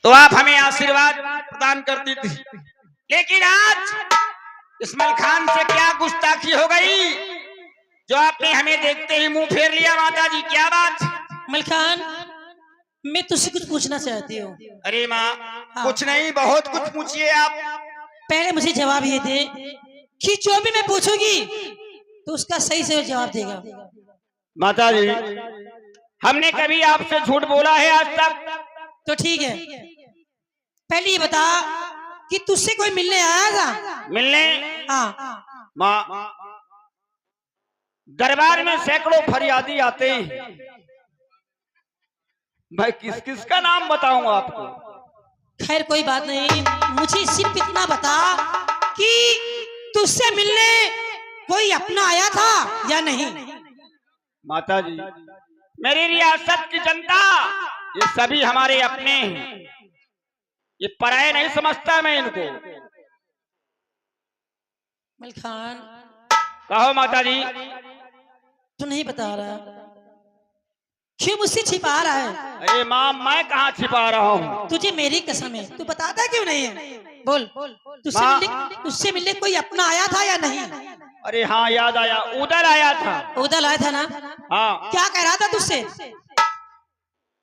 तो आप हमें आशीर्वाद प्रदान करती थी, लेकिन आज इस्माइल खान से क्या गुस्ताखी हो गई जो आपने हमें देखते ही मुंह फेर लिया। माता जी क्या बात? इस्माइल खान, मैं तुझसे कुछ पूछना चाहती हूँ। अरे माँ, हाँ। कुछ नहीं, बहुत कुछ पूछिए आप। पहले मुझे जवाब ये दे कि जो भी मैं पूछूंगी तो उसका सही से जवाब देगा। माता जी, हमने कभी आपसे झूठ बोला है आज तक? तो ठीक है, पहले ये बता कि तुझसे कोई मिलने आया था? मिलने? हाँ। माँ, दरबार में सैकड़ों फरियादी आते हैं, मैं किस किस का नाम बताऊं आपको? खैर कोई बात नहीं, मुझे सिर्फ इतना बता कि तुझसे मिलने कोई अपना आया था या नहीं? माता जी, मेरी रियासत की जनता ये सभी हमारे अपने हैं, ये पराये नहीं समझता मैं इनको। इस्माइल खान, कहो माता जी। तू नहीं बता रहा, क्यों मुझसे छिपा रहा है? अरे माँ, मैं कहाँ छिपा रहा हूँ? तुझे मेरी कसम है, तू बताता क्यों नहीं है? बोल, तुझसे मिलने कोई अपना आया था या नहीं? अरे हाँ, याद आया, उधर आया था। उधर आया था ना? हाँ। क्या कह रहा था तुझसे?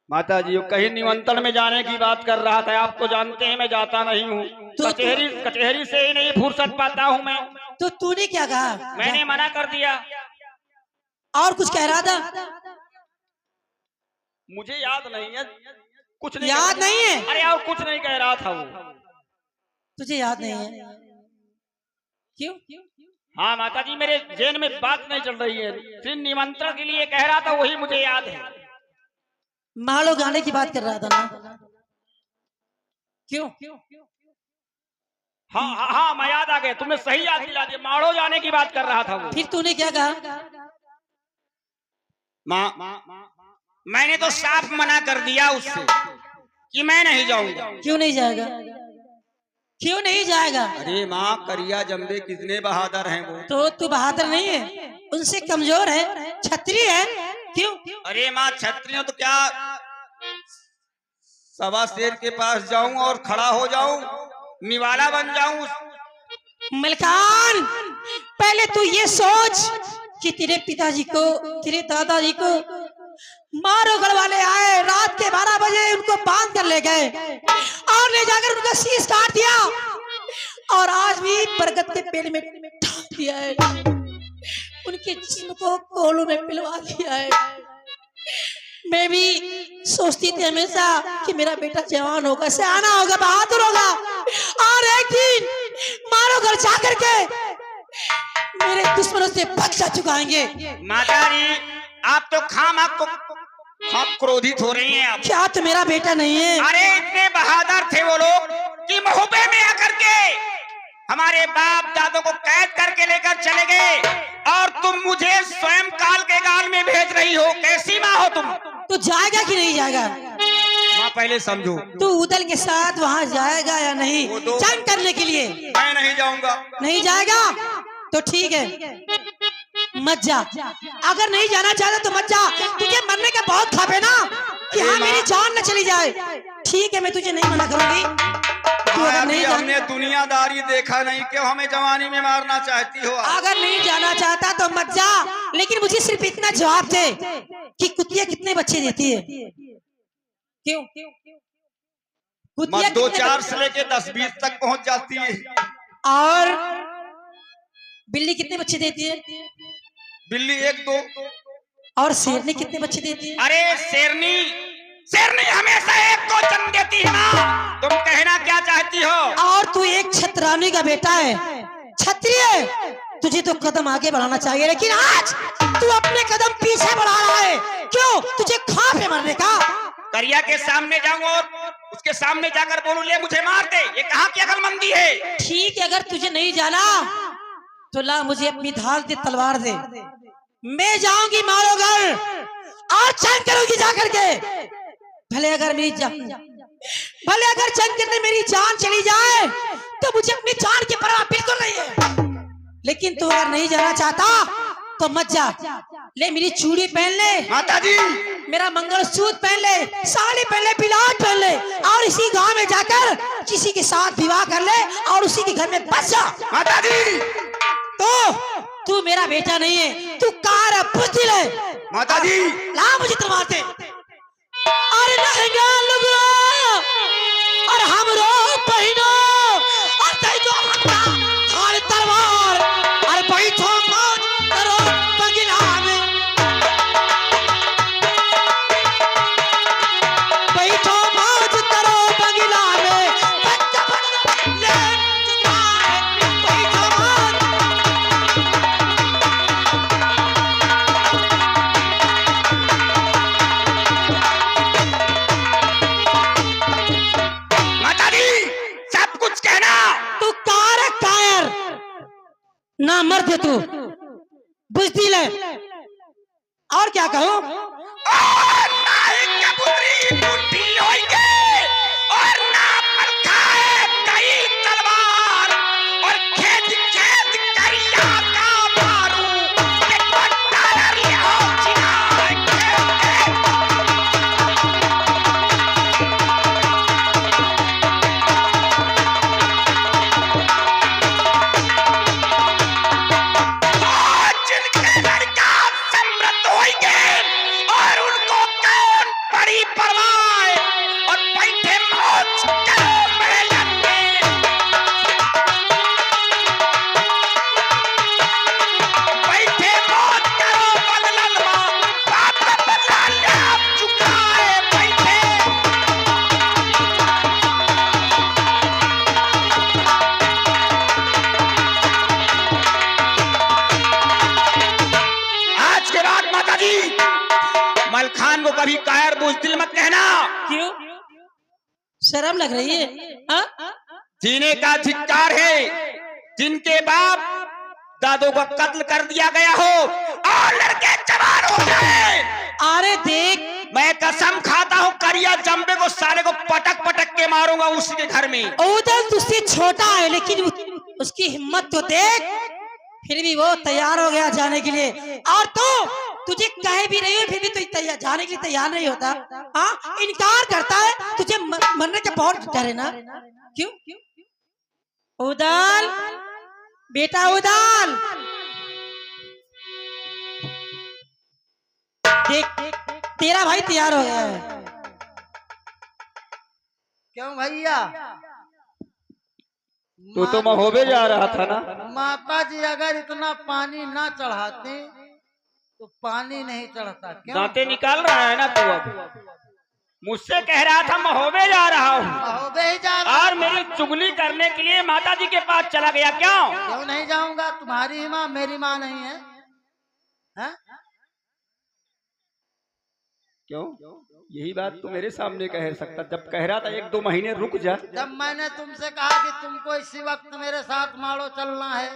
माता जी, वो कहीं निमंत्रण में जाने की बात कर रहा था। आप तो जानते हैं मैं जाता नहीं हूँ, कचहरी से ही नहीं फुर्सत पाता हूँ मैं। तो तूने क्या कहा? मैंने मना कर दिया। और कुछ कह रहा था? मुझे याद नहीं है, कुछ नहीं याद नहीं है? अरे और कुछ नहीं कह रहा था वो। तुझे याद नहीं है? क्यों? हाँ माता जी, मेरे जेल में बात नहीं चल रही है, सिर्फ निमंत्रण के लिए कह रहा था, वही मुझे याद है। मालो गाने की बात कर रहा था ना? क्यों? हाँ हाँ हाँ, मैं याद आ गया, तुमने सही याद दिला दिया, माड़ो जाने की बात कर रहा था वो। फिर तूने क्या कहा? माँ, मैंने तो साफ मना कर दिया उससे कि मैं नहीं जाऊंगा। क्यों नहीं जाएगा? क्यों नहीं जाएगा? अरे माँ, करिया जम्बे कितने बहादुर हैं वो। तो तू बहादुर नहीं है, उनसे कमजोर है, छत्री है। क्यों? अरे माँ, छत्रियों तो क्या, सवा शेर के पास जाऊं और खड़ा हो जाऊं, निवाला बन जाऊं? मलकान, पहले तू ये सोच कि तेरे पिताजी को, तेरे दादाजी को मारोगढ़ वाले आए, रात के 12 बजे उनको बांध कर ले गए और ले जाकर उनका शीश काट दिया और आज भी बरगद के पेड़ में ढाल दिया है, उनके जिस्म को कोलों में पिलवा दिया है। मैं भी सोचती थी हमेशा कि मेरा बेटा जवान होगा, सियाना होगा, बहादुर होगा और एक दिन मारोगढ़ जाकर के मेरे दुश्मनों से बदला चुकाएंगे। माता जी, आप तो खाम क्रोधित हो रही हैं आप। क्या तो मेरा बेटा नहीं है? अरे इतने बहादुर थे वो लोग कि महोबे में आकर के हमारे बाप दादों को कैद करके लेकर चले गए और तुम मुझे स्वयं काल के गाल में भेज रही हो। कैसी माँ हो तुम? तो जाएगा कि नहीं जाएगा? माँ पहले समझो, तू उदल के साथ वहाँ जाएगा या नहीं जंग करने के लिए? मैं नहीं जाऊंगा। नहीं जाएगा तो ठीक है, मत जा। अगर नहीं जाना चाहता तो मत जा, तुझे मरने का बहुत खौफ है ना कि हाँ मेरी जान न चली जाए। ठीक है, मैं तुझे नहीं मना करूंगी। तू अगर नहीं हमने दुनियादारी देखा नहीं, क्यों हमें जवानी में मारना चाहती हो? अगर नहीं जाना चाहता तो मत जा, लेकिन मुझे सिर्फ इतना जवाब दे कि कुतिया कितने बच्चे देती है? क्यों? कुतिया 2-4 से लेके 10-20 तक पहुंच जाती है। और बिल्ली कितने बच्चे देती है? बिल्ली 1-2। और शेरनी कितने बच्चे देती है? अरे शेरनी हमेशा एक को जन्म देती है ना। तुम कहना क्या चाहती हो? और तू एक छतरानी का बेटा है, क्षत्रिय, तुझे तो कदम आगे बढ़ाना चाहिए, लेकिन आज तू अपने कदम पीछे बढ़ा रहा है। क्यों? तुझे खौफ है मरने का? करिया के सामने जाऊं और उसके सामने जाकर बोलूं ले मुझे मार दे, ये कहाँ की अकलमंदी है? ठीक है, अगर तुझे नहीं जाना तो ला मुझे अपनी ढाल दे, तलवार दे, मैं जाऊंगी मारोगढ़ और जंग करूंगी जाकर के। भले अगर जंग करने मेरी जान चली जाए तो मुझे अपनी जान की परवाह बिल्कुल नहीं है, लेकिन तू अगर नहीं जाना चाहता तो मत जा। ले मेरी चूड़ी पहन ले, माता जी मेरा मंगलसूत्र पहन ले, साड़ी पहन ले, बिलाट पहन ले, और इसी गांव में जाकर किसी के साथ विवाह कर ले और उसी के घर में बस जा। माता जी तो तू मेरा बेटा नहीं है, तू कार है, बुझदिल है। माता जी ला मुझे तलवार दे। अरे लहंगा लुगड़ा और हमरो पहिनो और तई जो हाल तलवार और बैठो मौज करो बगिला में, बैठो मौज करो बगिला में, बच्चा ले चुका है, बैठो मौज। माता जी सब कुछ कहना। तू कार है कायर, ना मर्द है तू, बुझदिल है। और क्या कहूं? और नाई कबूतरी बूटी होइगे और ना परखाए कई तलवार और खेत खेत करिया का मारू एक डॉलर ले आओ चिना जिनके लड़का समृद्ध होइगे और उनको कौन बड़ी परवाह और बैठे मौज करो महलन में, बैठे मौज करो बदलन में, बाप का बदला ले आप चुकाए बैठे। आज के बाद माता जी मलखान को कभी कायर बुज़दिल मत कहना। क्यों? शर्म लग रही है? हाँ? जीने का धिक्कार है जिनके बाप दादों का कत्ल कर दिया गया हो और लड़के जवान हो जाए। अरे देख, मैं कसम खाता हूँ करिया जंबे को साले को पटक पटक के मारूंगा उसी के घर में। उधर तुझसे छोटा है लेकिन उसकी हिम्मत तो देख, फिर भी वो तैयार हो गया जाने के लिए। और तो तुझे कहे भी नहीं हो फिर भी तू तैयार जाने के लिए तैयार नहीं होता। हाँ, इनकार करता है, तुझे मरने का बहुत डर है ना? क्यों? उदाल बेटा उदाल, देख तेरा भाई तैयार हो गया है। क्यों भैया? तू तो महोबे जा रहा था ना? माता जी अगर इतना पानी ना चढ़ाते तो पानी नहीं चढ़ता। क्यों? दांते निकाल रहा है ना तू? अब मुझसे कह रहा था महोबे जा रहा हूँ महोबे ही जा रहा। और मेरी चुगली करने के लिए माता जी के पास चला गया। क्यों? क्यों नहीं जाऊंगा? तुम्हारी ही माँ मेरी माँ नहीं है? हैं? क्यों? यही बात तू मेरे सामने कह सकता। जब कह रहा था 1-2 महीने रुक जा। जब मैंने तुमसे कहा कि तुमको इसी वक्त मेरे साथ माड़ो चलना है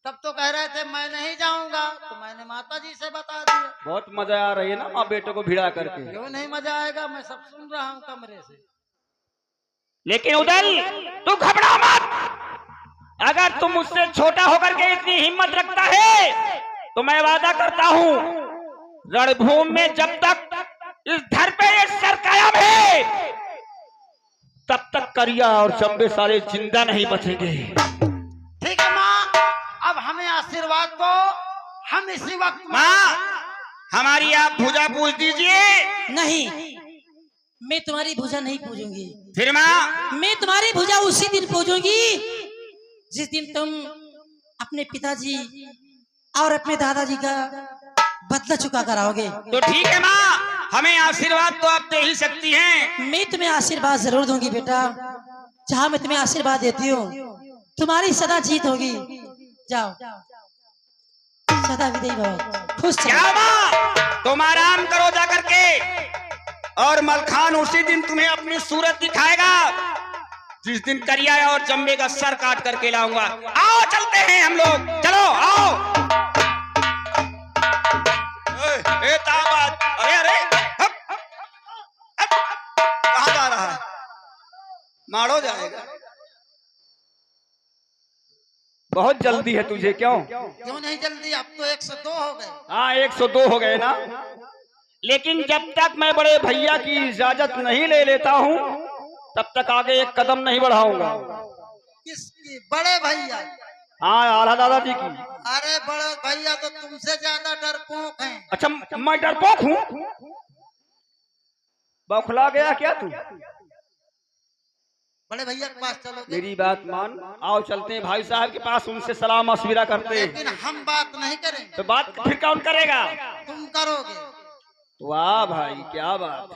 तब तो कह रहे थे मैं नहीं जाऊंगा, तो मैंने माता जी से बता दिया। बहुत मजा आ रही है ना माँ बेटे को भिड़ा करके? क्यों नहीं मजा आएगा? मैं सब सुन रहा हूँ कमरे से। लेकिन उदल तू घबरा मत। अगर तुम मुझसे छोटा होकर के इतनी हिम्मत रखता है तो मैं वादा करता हूँ रणभूमि में जब तक इस धर पे ये सर कायम है तब तक करिया और चंबे सारे जिंदा नहीं बचेंगे। ठीक है माँ, अब हमें आशीर्वाद दो। हम इसी वक्त माँ हमारी आप भुजा पूछ दीजिए। नहीं, मैं तुम्हारी भुजा नहीं पूजूंगी। फिर माँ मैं तुम्हारी भुजा उसी दिन पूजूंगी जिस दिन तुम अपने पिताजी और अपने दादाजी का बदला चुका कर आओगे। तो ठीक है माँ, हमें आशीर्वाद तो आप दे ही सकती हैं। मैं तुम्हें आशीर्वाद जरूर दूंगी बेटा। जहाँ मैं तुम्हें आशीर्वाद देती हूँ तुम्हारी सदा जीत होगी। जाओ, सदा विजयी भव, खुश क्या रहो। माँ तुम आराम करो जा करके, और मलखान उसी दिन तुम्हें अपनी सूरत दिखाएगा जिस दिन करिया और जम्बे का सर काट करके लाऊंगा। आओ चलते हैं हम लोग, चलो आओ। ए ताबाद, अरे अरे हप, हप, कहाँ जा रहा है? मारो जाएगा। बहुत जल्दी है तुझे, क्यों? क्यों नहीं जल्दी? अब तो 102 हो गए। हाँ 102 हो गए ना, लेकिन जब तक मैं बड़े भैया की इजाजत नहीं ले लेता हूँ तब तक आगे एक कदम नहीं बढ़ाऊंगा। किसकी? बड़े भैया? हाँ आला दादाजी की। अरे बड़े भैया तो तुमसे ज्यादा डरपोक हैं। अच्छा मैं डरपोक हूँ? बौखला गया क्या तू? बड़े भैया के पास चलोगे? मेरी बात मान, आओ चलते हैं भाई साहब के पास, उनसे सलाह मशविरा करते हैं। लेकिन हम बात नहीं करेंगे। तो बात फिर कौन करेगा? तुम करोगे। वाह भाई क्या बात,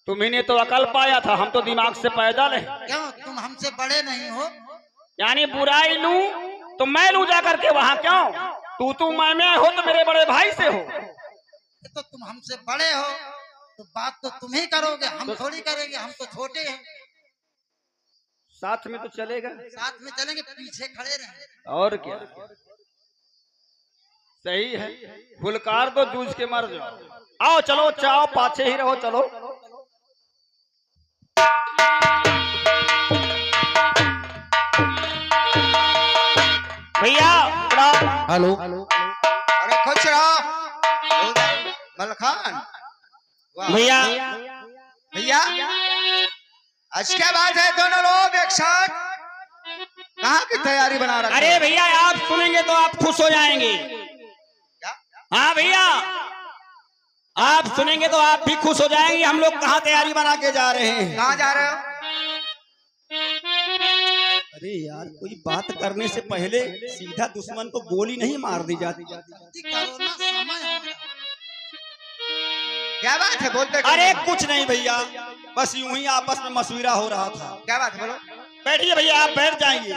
तुम्ही ने तो अकल पाया था, हम तो दिमाग से पैदल हैं। क्यों? तुम हमसे बड़े नहीं हो? यानी बुराई लूं तो मैं लूं जा करके वहां, क्यों? तू मैं हो तो मेरे बड़े भाई से हो। तो तुम हमसे बड़े हो तो बात तो तुम ही करोगे, हम थोड़ी करेंगे, हम तो छोटे हैं। साथ में तो चलेगा, साथ में चलेंगे, पीछे खड़े रहेंगे। और क्या, सही है। फुलकार तो जूझ के मर जाओ। आओ चलो, चाओ पाछे ही रहो, चलो। भैया हेलो। अरे खुश रहो मलखान। भैया भैया आज क्या बात है, दोनों लोग एक साथ कहाँ की तैयारी बना रहे? अरे भैया आप सुनेंगे तो आप खुश हो जाएंगे। हाँ भैया आप सुनेंगे तो आप भी खुश हो जाएंगे। हम लोग कहाँ तैयारी बना के जा रहे हैं? कहाँ जा रहे हो? अरे यार कोई बात करने से पहले सीधा दुश्मन को गोली नहीं मार दी जाती। कोरोना समय है। क्या बात है, बोलते क्यों अरे नहीं? कुछ नहीं भैया, बस यूं ही आपस में मशविरा हो रहा था। क्या बात है, बोलो। बैठिए भैया, आप बैठ जाइए।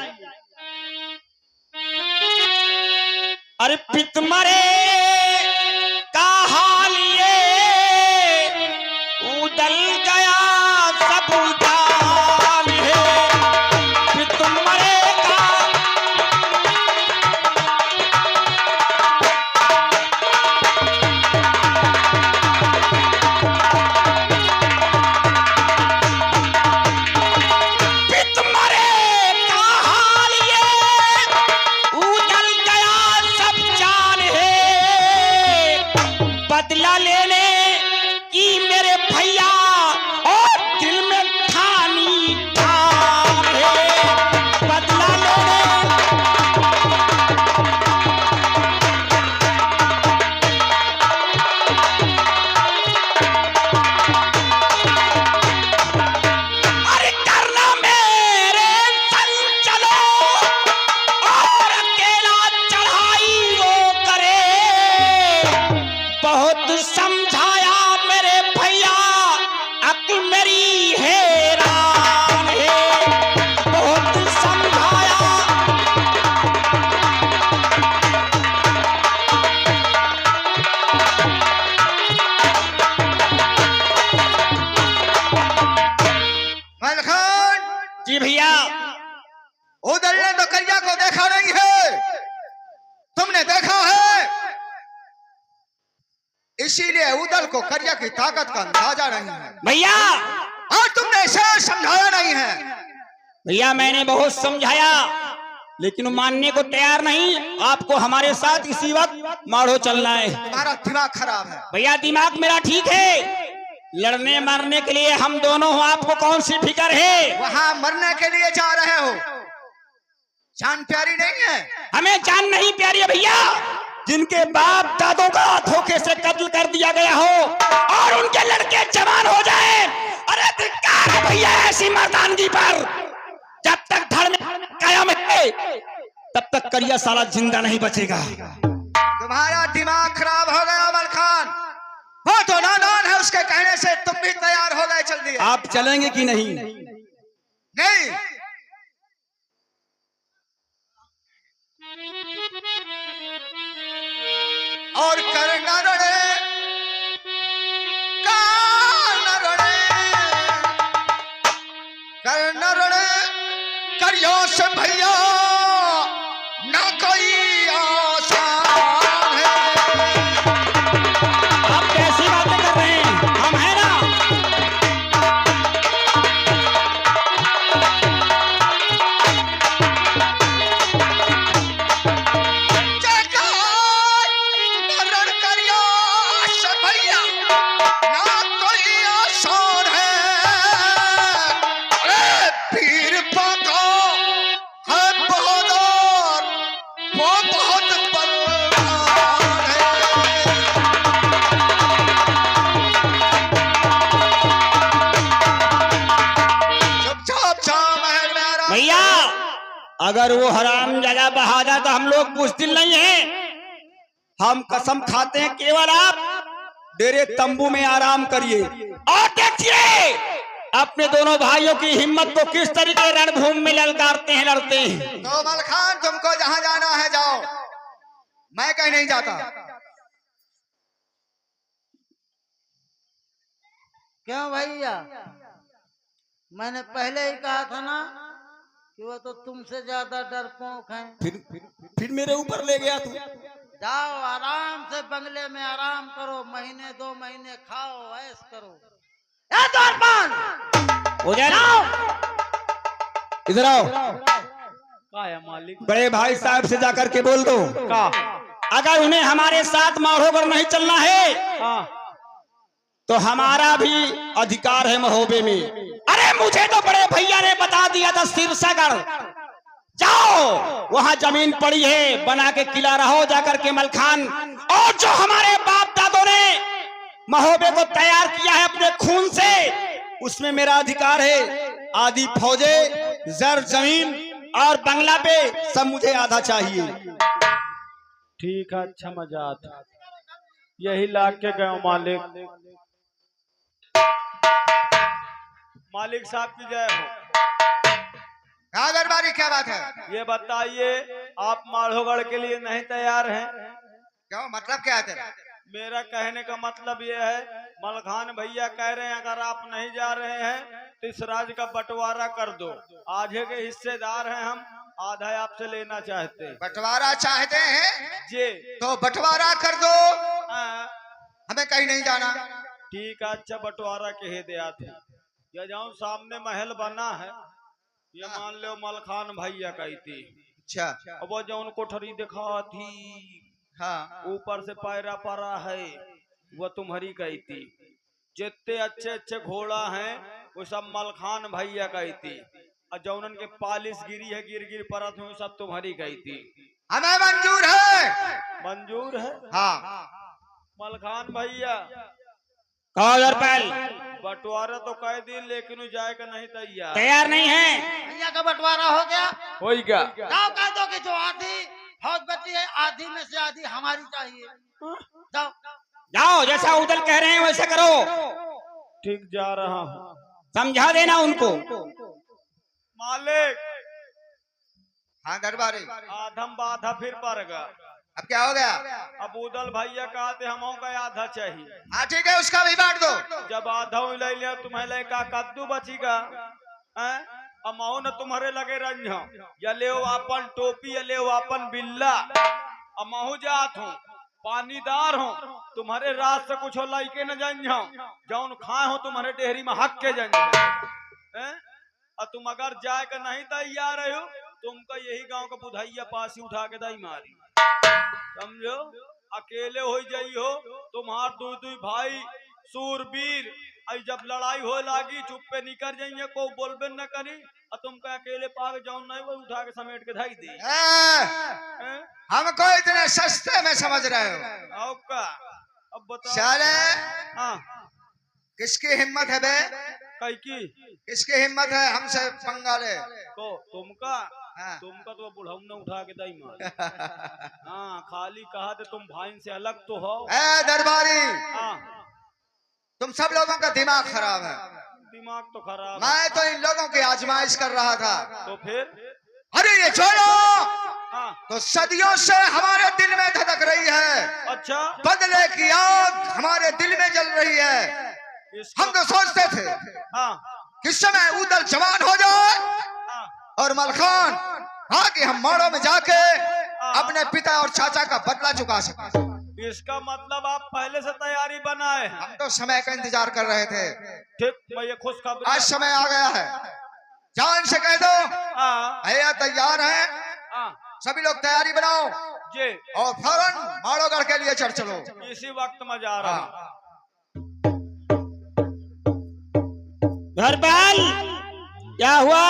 अरे पितमरे का हाल ये उदल गया सब जान है। पितमरे का पितमरे का हाल ये उदल गया सब जान है। बदला लेने की मेरे भैया और दिल में ठानी ठान है। बदला लेने अरे करना मेरे संग चलो और अकेला चढ़ाई वो करे। बहुत समझाया मेरे भैया, अक्ल मेरी हैरान है। बहुत समझाया मलखान जी भैया। उदल ने तो करिया को देखा नहीं है, तुमने देखा है, इसीलिए उदल को करिया की ताकत का अंदाजा नहीं है भैया और तुमने इसे समझाया नहीं है। भैया मैंने बहुत समझाया लेकिन मानने को तैयार नहीं। आपको हमारे साथ इसी वक्त मारो चलना है। तुम्हारा दिमाग खराब है। भैया दिमाग मेरा ठीक है, लड़ने मरने के लिए हम दोनों हो, आपको कौन सी फिक्र है? वहां मरने के लिए जा रहे हो, जान प्यारी नहीं है। हमें जान नहीं प्यारी है भैया। जिनके बाप दादों का धोखे से कत्ल कर दिया गया हो और उनके लड़के जवान हो जाए, अरे धिक्कार है भैया ऐसी मर्दानगी पर। जब तक धड़ में कायम है तब तक करिया साला जिंदा नहीं बचेगा। तुम्हारा दिमाग खराब हो गया मलखान। वो तो नादान है, उसके कहने से तुम भी तैयार हो गए चल दिए। आप चलेंगे कि नहीं? नहीं, और करना रड़े करना रड़े करियो से भैया ना कोई आसान है। आप कैसी बातें कर रहे हैं? हम है ना। अगर वो हरामजादा बहादुर तो हम लोग बुज़दिल नहीं है। हम कसम खाते हैं केवल आप डेरे तंबू में आराम करिए और देखिए अपने दोनों भाइयों की हिम्मत को किस तरीके रणभूमि में ललकारते हैं, लड़ते हैं। तो मलखान तुमको जहां जाना है जाओ, मैं कहीं नहीं जाता। क्यों भैया, मैंने पहले ही कहा था ना कि वो तो तुमसे ज्यादा डरपोक हैं। फिर मेरे ऊपर ले गया तू। जाओ आराम से बंगले में आराम करो, महीने 2 महीने खाओ, ऐश करो। ए द्वारपाल, उधर इधर आओ। का है मालिक? बड़े भाई साहब से जाकर के बोल दो का अगर उन्हें हमारे साथ माधोगढ़ नहीं चलना है हाँ तो हमारा भी अधिकार है महोबे में। अरे मुझे तो बड़े भैया ने बता दिया था सिरसागढ़ जाओ, वहां जमीन पड़ी है, बना के किला रहो जाकर के मलखान। और जो हमारे बाप दादों ने महोबे को तैयार किया है अपने खून से, उसमें मेरा अधिकार है। आधी फौजे, जर जमीन और बंगला पे सब मुझे आधा चाहिए। ठीक है, अच्छा मजा आता, यही ला के गए मालिक। मालिक साहब की जय हो। हाँ दरबारी, क्या बात है? ये बताइए आप माधोगढ़ के लिए नहीं तैयार हैं? क्यों, मतलब क्या है तेरा? मेरा कहने का मतलब ये है, मलखान भैया कह रहे हैं अगर आप नहीं जा रहे हैं तो इस राज्य का बंटवारा कर दो। आधे के हिस्सेदार हैं हम, आधा आपसे लेना चाहते हैं। बंटवारा चाहते हैं जी तो बंटवारा कर दो, हाँ, हमें कहीं नहीं जाना। ठीक है, अच्छा बंटवारा कहे दिया थे। ये जाऊं सामने महल बना है, ये मान लो मलखान भैया कही थी। अच्छा, अब वो जो कोठरी दिखा थी, हाँ, ऊपर से पैरा परा है, वो तुम्हारी कही थी। जितने अच्छे अच्छे घोड़ा हैं वो सब मलखान भैया कही थी, और जौनन के पालिश गिरी है गिर गिर परत में, सब तुम्हारी कही थी। हमें मंजूर है। मंजूर है हाँ, मलखान भैया। बंटवारा तो कह दी लेकिन वो जाए का नहीं तैयार नहीं है। भैया का बंटवारा हो गया। होगा। जाओ कह दो कि जो आधी फौज बची है, आधी में से आधी हमारी चाहिए। जाओ जाओ, जैसा उदल कह रहे हैं वैसा करो। ठीक, जा रहा हूँ, समझा देना उनको। मालिक। हाँ दरबारी, आधम बाधा फिर पड़ेगा। अब क्या हो गया? अब उदल भैया कहते हम का आधा चाहिए। हाँ ठीक है, उसका भी बांट दो। जब आधा ले लिया तुम्हें लेका कद्दू बचीगा, अमाओ न तुम्हारे लगे रंझ, या ले अपन टोपी, या ले अपन बिल्ला। अमाहू जात हूँ, पानीदार हूँ, तुम्हारे रात से कुछ लाइके न जंझाओ, जौन खाए हो तुम्हारे डेहरी में हक के जंझाओ। और तुम अगर जाए का नहीं तैयार हो, तुमका यही गांव का बुधाइया पासी उठा के दाई मारी, समझो। अकेले हो जाई हो, तुम्हार दू भाई सूरवीर, जब लड़ाई हो लागी चुप पे निकल जाइए, को बोलबे न करी, और तुमको अकेले पाग जाओ नहीं, वो उठा के समेट के धाई दी। हमको इतने सस्ते में समझ रहे हो? का अब बताओ। साले, हाँ, किसकी हिम्मत है बे? कई की किसकी हिम्मत है हमसे पंगा ले? तो तुमका हाँ। तुमका तो बुढ़ऊ ने उठा के दाई मार। हाँ, खाली कहा थे तुम भाई से अलग तो हो। ए दरबारी, हाँ, तुम सब लोगों का दिमाग खराब है। दिमाग तो खराब है। मैं तो इन लोगों की आजमाइश कर रहा था। तो फिर अरे ये छोड़ो, हाँ, तो सदियों से हमारे दिल में धधक रही है, अच्छा, बदले की आग हमारे दिल में जल रही है। हम तो सोचते थे हाँ, किस समय उदल जवान हो जाए हाँ, और मलखान आगे हम माड़ों में जाके अपने पिता और चाचा का बदला चुका सके। इसका मतलब आप पहले से तैयारी बनाए हैं। हम तो समय का इंतजार कर रहे थे। ठीक, मैं ये खुशखबरी। आज समय आ गया है, जान से कह दो हाँ, भैया तैयार हैं, हाँ, सभी लोग तैयारी बनाओ जी, और फौरन माड़ोगढ़ के लिए चढ़ चलो। इसी वक्त में जा रहा हूँ। घरपाल, क्या हुआ?